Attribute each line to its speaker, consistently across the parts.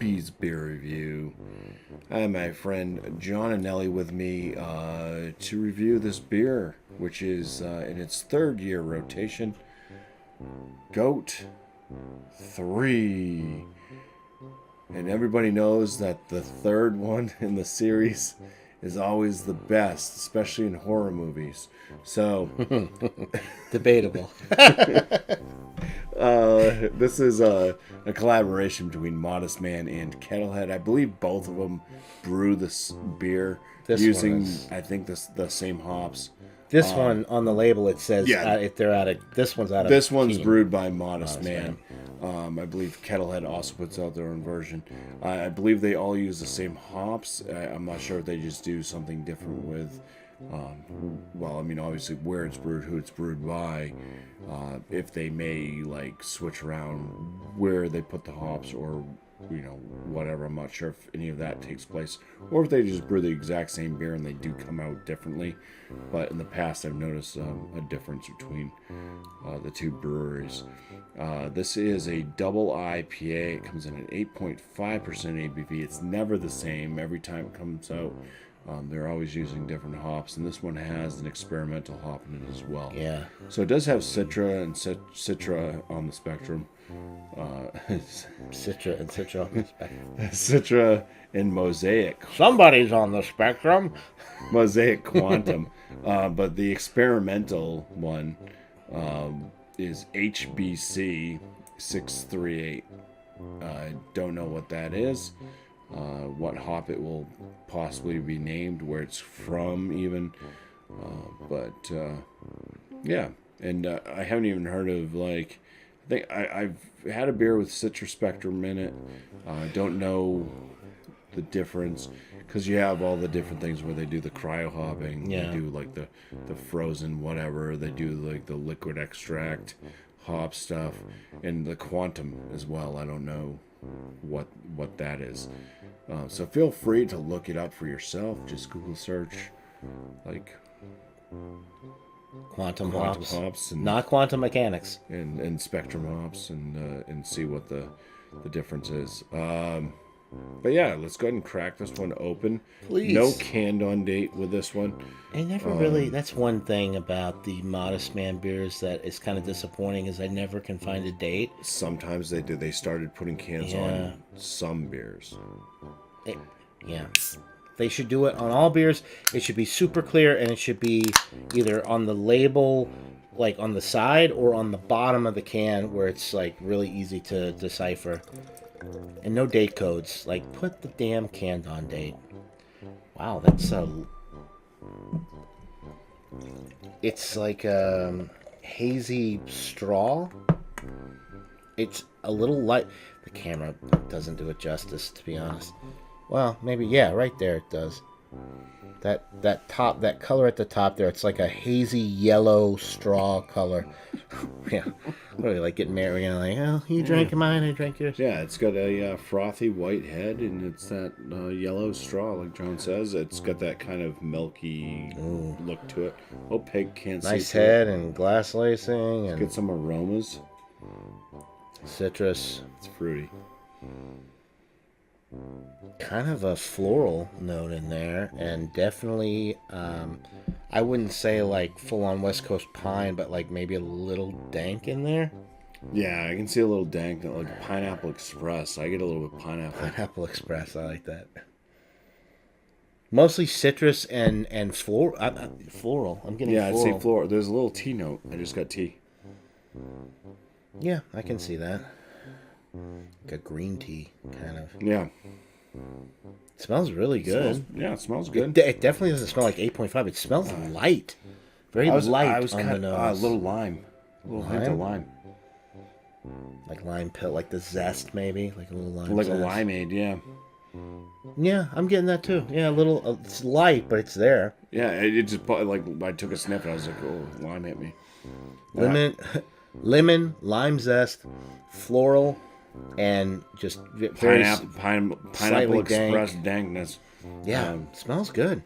Speaker 1: BuMpy's beer review. I have my friend John and Nelly with me to review this beer, which is in its third year rotation. Goat 3. And everybody knows that the third one in the series is always the best, especially in horror movies. So,
Speaker 2: debatable.
Speaker 1: This is a collaboration between Modest Man and Kettlehead. I believe both of them brew this beer using, I think, the same hops.
Speaker 2: This one on the label it says if they're out of this one's out of
Speaker 1: this one's brewed by Modest Man. I believe Kettlehead also puts out their own version. I believe they all use the same hops. I'm not sure if they just do something different with. Well, I mean, obviously where it's brewed, who it's brewed by. If they may like switch around where they put the hops or whatever. I'm not sure if any of that takes place, or if they just brew the exact same beer and they do come out differently. But in the past, I've noticed a difference between the two breweries. This is a double IPA. It comes in at 8.5% ABV. It's never the same every time it comes out. They're always using different hops, and this one has an experimental hop in it as well.
Speaker 2: Yeah.
Speaker 1: So it does have Citra and Citra on the spectrum.
Speaker 2: Citra and Citra on the spectrum.
Speaker 1: Citra and Mosaic.
Speaker 2: Somebody's on the spectrum.
Speaker 1: Mosaic Quantum. But the experimental one is HBC 638. I don't know what that is. What hop it will possibly be named, where it's from even. Yeah. And I haven't even heard of, like, I think I've had a beer with Citra Spectrum in it. I don't know the difference, because you have all the different things where they do the cryo hopping. They do like the frozen whatever. They do like the liquid extract hop stuff, and the quantum as well. I don't know what that is. So feel free to look it up for yourself. Just Google search like
Speaker 2: Quantum hops
Speaker 1: and
Speaker 2: not quantum mechanics
Speaker 1: and spectrum hops and see what the difference is. But yeah, let's go ahead and crack this one open.
Speaker 2: Please.
Speaker 1: No canned on date with this one.
Speaker 2: I never really. That's one thing about the Modest Man beers that is kind of disappointing, is I never can find a date.
Speaker 1: Sometimes they do. They started putting cans on some beers.
Speaker 2: They should do it on all beers. It should be super clear, and it should be either on the label, like on the side, or on the bottom of the can, where it's like really easy to decipher. And no date codes. Like, put the damn canned on date. Wow, that's it's like a hazy straw. It's a little light. The camera doesn't do it justice, to be honest. Well, maybe, right there it does. That color at the top there, it's like a hazy yellow straw color. Really like getting married, like, oh, you drank mine, I drank yours.
Speaker 1: Yeah, it's got a frothy white head, and it's that yellow straw, like John says. It's got that kind of milky look to it. Oh, pig can't see.
Speaker 2: Nice head and glass lacing. And
Speaker 1: get some aromas.
Speaker 2: Citrus.
Speaker 1: It's fruity.
Speaker 2: Kind of a floral note in there, and definitely, I wouldn't say like full-on West Coast pine, but like maybe a little dank in there.
Speaker 1: Yeah, I can see a little dank, like Pineapple Express. I get a little bit pineapple.
Speaker 2: Pineapple Express, I like that. Mostly citrus and floral. I'm getting floral.
Speaker 1: Yeah, I'd say floral. There's a little tea note. I just got tea.
Speaker 2: Yeah, I can see that. Like a green tea, kind of.
Speaker 1: Yeah.
Speaker 2: It smells really good.
Speaker 1: It smells good.
Speaker 2: It definitely doesn't smell like 8.5. It smells light. Very light on the nose.
Speaker 1: A little lime. A little hint of lime.
Speaker 2: Like lime pill, like the zest maybe? Like a little lime
Speaker 1: Like
Speaker 2: zest.
Speaker 1: a limeade, yeah.
Speaker 2: Yeah, I'm getting that too. Yeah, a little, it's light, but it's there.
Speaker 1: Yeah, it just, like, I took a sniff and I was like, oh, lime hit me.
Speaker 2: Lemon, lime zest, floral, and just very
Speaker 1: pineapple express dankness.
Speaker 2: Yeah, it smells good.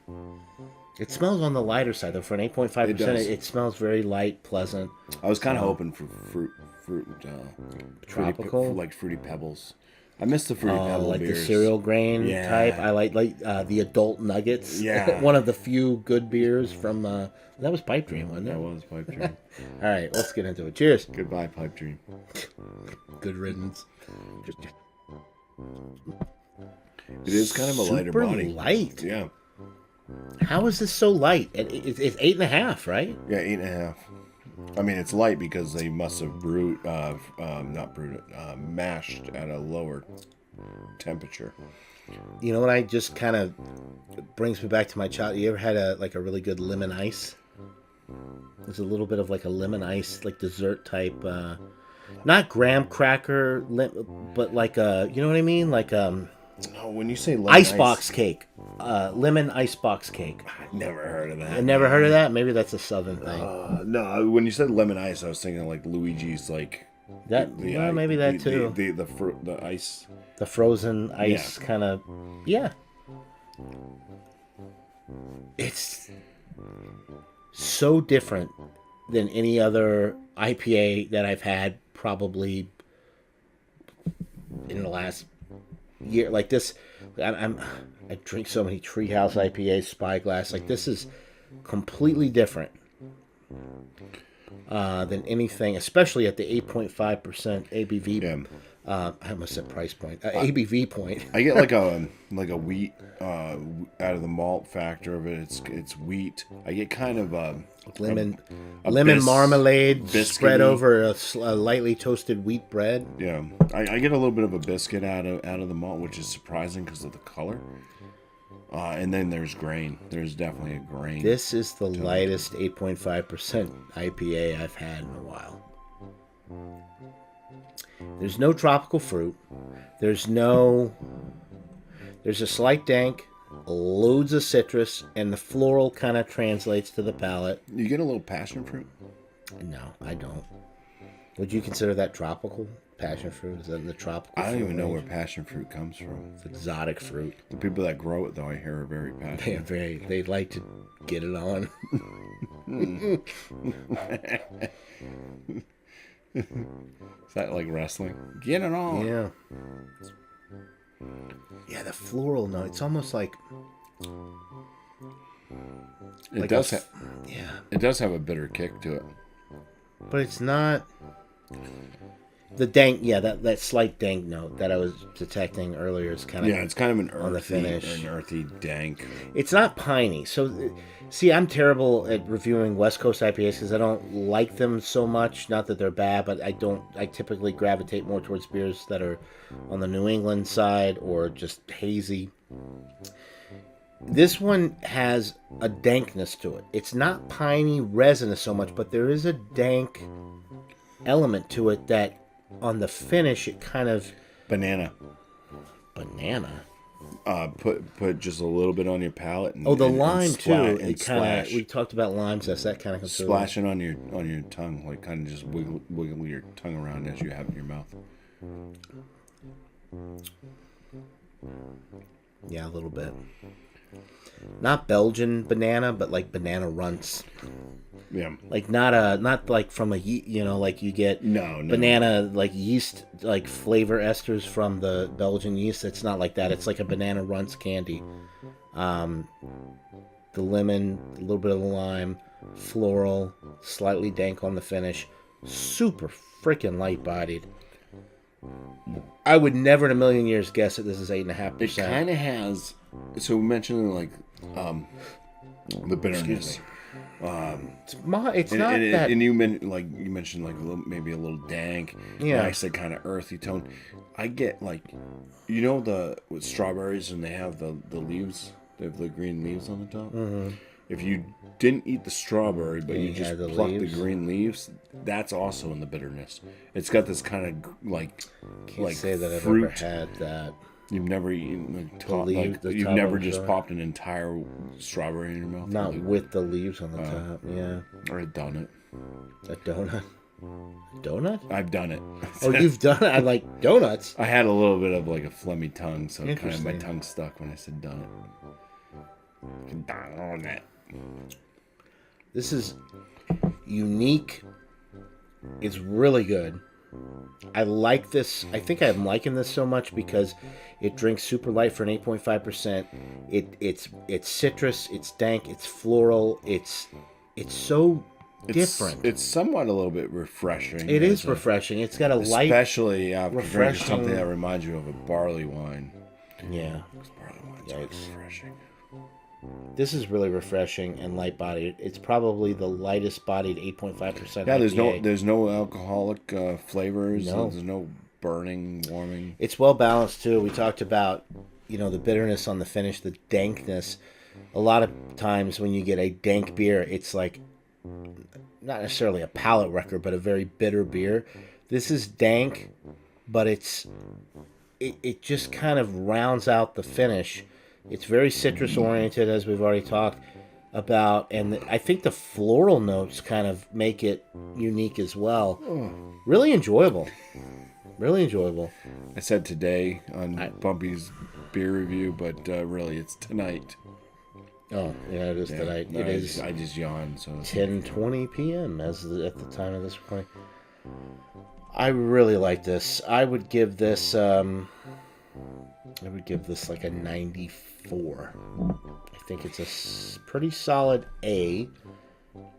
Speaker 2: It smells on the lighter side though. For an 8.5%, it smells very light, pleasant.
Speaker 1: I was kind of hoping for fruit
Speaker 2: tropical,
Speaker 1: like fruity pebbles. I miss the fruity pebble
Speaker 2: like
Speaker 1: beers.
Speaker 2: the cereal grain
Speaker 1: Yeah.
Speaker 2: type. I like the adult nuggets.
Speaker 1: Yeah.
Speaker 2: One of the few good beers from that was Pipe Dream, wasn't it?
Speaker 1: That was Pipe Dream.
Speaker 2: All right, let's get into it. Cheers.
Speaker 1: Goodbye, Pipe Dream.
Speaker 2: Good riddance.
Speaker 1: It is kind of a lighter
Speaker 2: Super
Speaker 1: body.
Speaker 2: light.
Speaker 1: Yeah.
Speaker 2: How is this so light? It's 8.5, right?
Speaker 1: Yeah, 8.5. I mean, it's light because they must have not brewed it, mashed at a lower temperature.
Speaker 2: You know what? I just kind of brings me back to my childhood. You ever had a really good lemon ice? There's a little bit of like a lemon ice, like dessert type, not graham cracker, but like you know what I mean? Like
Speaker 1: Oh, when you say lemon
Speaker 2: icebox cake, lemon icebox cake.
Speaker 1: I never heard of that.
Speaker 2: I never heard of that. Maybe that's a southern thing.
Speaker 1: No, when you said lemon ice, I was thinking like Luigi's, like
Speaker 2: Maybe that too.
Speaker 1: The fruit, the ice.
Speaker 2: The frozen ice kind of, yeah. It's so different than any other IPA that I've had probably in the last year. Like this, I drink so many Treehouse IPAs, Spyglass. Like this is completely different than anything, especially at the 8.5% ABV.
Speaker 1: Yeah.
Speaker 2: I almost said price point. ABV point.
Speaker 1: I get like a wheat out of the malt factor of it. It's wheat. I get kind of
Speaker 2: lemon
Speaker 1: bis-
Speaker 2: marmalade spread
Speaker 1: biscuity.
Speaker 2: over a lightly toasted wheat bread.
Speaker 1: Yeah, I get a little bit of a biscuit out of the malt, which is surprising because of the color. And then there's grain. There's definitely a grain.
Speaker 2: This is the lightest 8.5% IPA I've had in a while. There's no tropical fruit. There's a slight dank, loads of citrus, and the floral kind of translates to the palate.
Speaker 1: You get a little passion fruit.
Speaker 2: No, I don't. Would you consider that tropical? Passion fruit? Is that in the tropical
Speaker 1: I don't
Speaker 2: fruit
Speaker 1: even know where
Speaker 2: range?
Speaker 1: passion fruit comes from.
Speaker 2: It's exotic fruit.
Speaker 1: The people that grow it, though, I hear are very passionate.
Speaker 2: They like to get it on.
Speaker 1: Is that like wrestling? Get it on.
Speaker 2: Yeah. Yeah, the floral note. It's almost like
Speaker 1: It does.
Speaker 2: yeah,
Speaker 1: It does have a bitter kick to it.
Speaker 2: but it's not the dank. Yeah, that slight dank note that I was detecting earlier is kind of
Speaker 1: Yeah, it's kind of an
Speaker 2: on the finish.
Speaker 1: earthy dank.
Speaker 2: It's not piney. So, see, I'm terrible at reviewing West Coast IPAs because I don't like them so much. Not that they're bad, but I typically gravitate more towards beers that are on the New England side or just hazy. This one has a dankness to it. It's not piney resinous so much, but there is a dank element to it that on the finish it kind of
Speaker 1: Banana. Put just a little bit on your palate. And,
Speaker 2: the
Speaker 1: and
Speaker 2: lime too.
Speaker 1: and
Speaker 2: It kind
Speaker 1: splash.
Speaker 2: of we talked about lime zest. That kind of comes through.
Speaker 1: Splash it on your tongue, like kind of just wiggle your tongue around as you have it in your mouth.
Speaker 2: Yeah, a little bit. Not Belgian banana, but like banana runts.
Speaker 1: Yeah.
Speaker 2: Like not like from like you get
Speaker 1: No.
Speaker 2: banana like yeast like flavor esters from the Belgian yeast. It's not like that. It's like a banana runts candy. The lemon, a little bit of the lime, floral, slightly dank on the finish. Super freaking light bodied. I would never in a million years guess that this is 8.5%.
Speaker 1: It kind of has. So we mentioned like the bitterness.
Speaker 2: It's not
Speaker 1: And
Speaker 2: that.
Speaker 1: you mentioned like maybe a little dank.
Speaker 2: Yeah.
Speaker 1: And I said kind of earthy tone. I get like, with strawberries and they have the leaves. They have the green leaves on the top. Mm-hmm. If you didn't eat the strawberry, but you just plucked the green leaves, that's also in the bitterness. It's got this kind of
Speaker 2: Can't say that I've
Speaker 1: fruit.
Speaker 2: ever had that.
Speaker 1: You've never eaten you've
Speaker 2: top
Speaker 1: never
Speaker 2: of the
Speaker 1: just
Speaker 2: straw.
Speaker 1: popped an entire strawberry in your mouth.
Speaker 2: Not with the leaves on the top. Yeah.
Speaker 1: Or I've done it.
Speaker 2: A donut. Donut?
Speaker 1: I've done it.
Speaker 2: Oh, you've done it? I like donuts.
Speaker 1: I had a little bit of like a phlegmy tongue, so kind of my
Speaker 2: Interesting.
Speaker 1: tongue stuck when I said done it. Done it.
Speaker 2: This is unique. It's really good. I like this. I think I'm liking this so much because it drinks super light for an 8.5%. It's citrus, it's dank, it's floral, it's so different.
Speaker 1: It's somewhat a little bit refreshing.
Speaker 2: It is refreshing. It's got a light,
Speaker 1: especially after drinking
Speaker 2: refreshing-
Speaker 1: something that reminds you of a barley wine.
Speaker 2: yeah.
Speaker 1: 'Cause barley wine's
Speaker 2: Yikes.
Speaker 1: refreshing.
Speaker 2: This is really refreshing and light bodied. It's probably the lightest bodied 8.5%.
Speaker 1: Yeah,
Speaker 2: IPA.
Speaker 1: there's no alcoholic flavors.
Speaker 2: No.
Speaker 1: There's no burning, warming.
Speaker 2: It's well balanced too. We talked about, the bitterness on the finish, the dankness. A lot of times when you get a dank beer, it's like not necessarily a palate wrecker, but a very bitter beer. This is dank, but it just kind of rounds out the finish. It's very citrus oriented, as we've already talked about, and I think the floral notes kind of make it unique as well. Really enjoyable. Really enjoyable.
Speaker 1: I said today on BuMpY's beer review, but really it's tonight.
Speaker 2: Oh, yeah, it is tonight.
Speaker 1: No,
Speaker 2: It is
Speaker 1: I just yawned. So
Speaker 2: 10:20 p.m. at the time of this recording. I really like this. I would give this like a 94. I think it's a pretty solid A.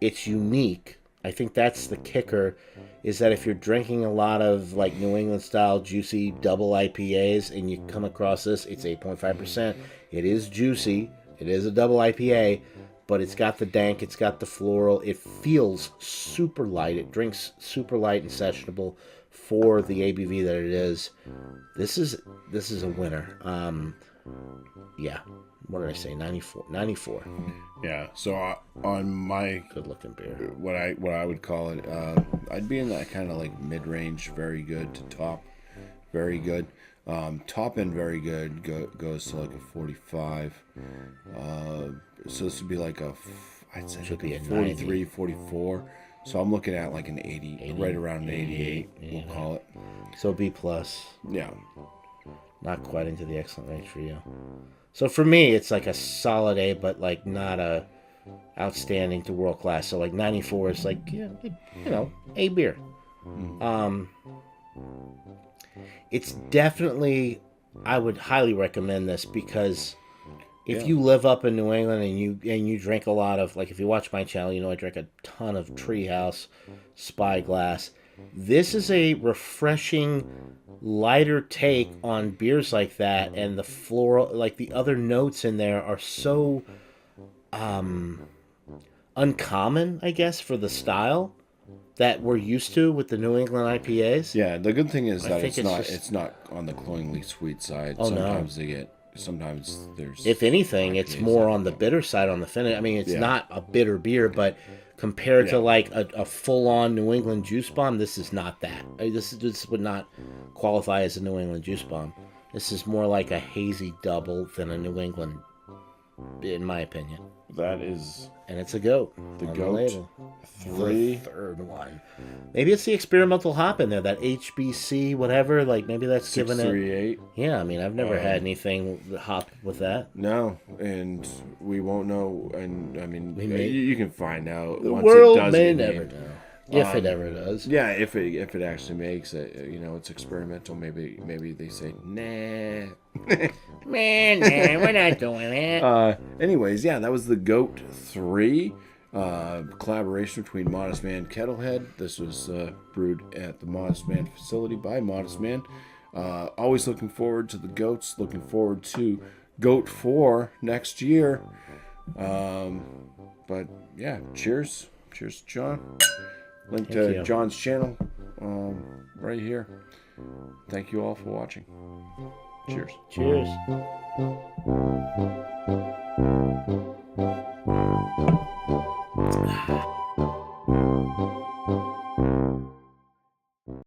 Speaker 2: It's unique. I think that's the kicker, is that if you're drinking a lot of like New England style juicy double IPAs and you come across this, it's 8.5%. It is juicy. It is a double IPA, but it's got the dank, it's got the floral. It feels super light. It drinks super light and sessionable for the ABV that it is. This is a winner. Yeah. What did I say? 94.
Speaker 1: yeah. So on my
Speaker 2: Good looking beer.
Speaker 1: what I would call it, I'd be in that kind of like mid range, very good to top, very good. Top end very good goes to like a 45. So this would be like I'd say
Speaker 2: Should
Speaker 1: like
Speaker 2: be
Speaker 1: a
Speaker 2: a
Speaker 1: 43,
Speaker 2: 90.
Speaker 1: 44. So I'm looking at like an 80, right around an 88, we'll call it.
Speaker 2: So B plus.
Speaker 1: Yeah.
Speaker 2: Not quite into the excellent range for you. So for me, it's like a solid A, but like not a outstanding to world class. So like 94 is like, A beer. It's definitely, I would highly recommend this because if you live up in New England and you drink a lot of, like if you watch my channel, I drink a ton of Treehouse, Spyglass. This is a refreshing, lighter take on beers like that, and the floral, like the other notes in there are so uncommon, I guess, for the style that we're used to with the New England IPAs.
Speaker 1: Yeah, the good thing is that
Speaker 2: think
Speaker 1: it's not on the cloyingly sweet side.
Speaker 2: Oh, no.
Speaker 1: Sometimes there's,
Speaker 2: If anything, it's
Speaker 1: IPAs
Speaker 2: more
Speaker 1: that-
Speaker 2: on the bitter side on the finish. I mean, it's
Speaker 1: Yeah.
Speaker 2: not a bitter beer, but compared to
Speaker 1: Yeah.
Speaker 2: like a full-on New England juice bomb, this is not that. This would not qualify as a New England juice bomb. This is more like a hazy double than a New England, in my opinion.
Speaker 1: that is
Speaker 2: And it's a goat.
Speaker 1: the
Speaker 2: on
Speaker 1: goat.
Speaker 2: label.
Speaker 1: 3.
Speaker 2: The third one. Maybe it's the experimental hop in there, that HBC, whatever. Like maybe that's given it.
Speaker 1: 638.
Speaker 2: Yeah, I mean, I've never had anything hop with that.
Speaker 1: No, and we won't know. And I mean,
Speaker 2: may-
Speaker 1: you can find out
Speaker 2: The
Speaker 1: once
Speaker 2: world
Speaker 1: it does
Speaker 2: may
Speaker 1: get
Speaker 2: never
Speaker 1: named.
Speaker 2: know. If it ever does.
Speaker 1: Yeah, if it actually makes it, it's experimental. Maybe they say nah.
Speaker 2: Man, we're not doing it.
Speaker 1: Anyways, yeah, that was the Goat 3 collaboration between Modest Man and Kettlehead. This was brewed at the Modest Man facility by Modest Man. Always looking forward to the goats. Looking forward to Goat 4 next year. But yeah, cheers, John. Link
Speaker 2: Thank
Speaker 1: to
Speaker 2: you.
Speaker 1: John's channel right here. Thank you all for watching. Cheers.
Speaker 2: Cheers.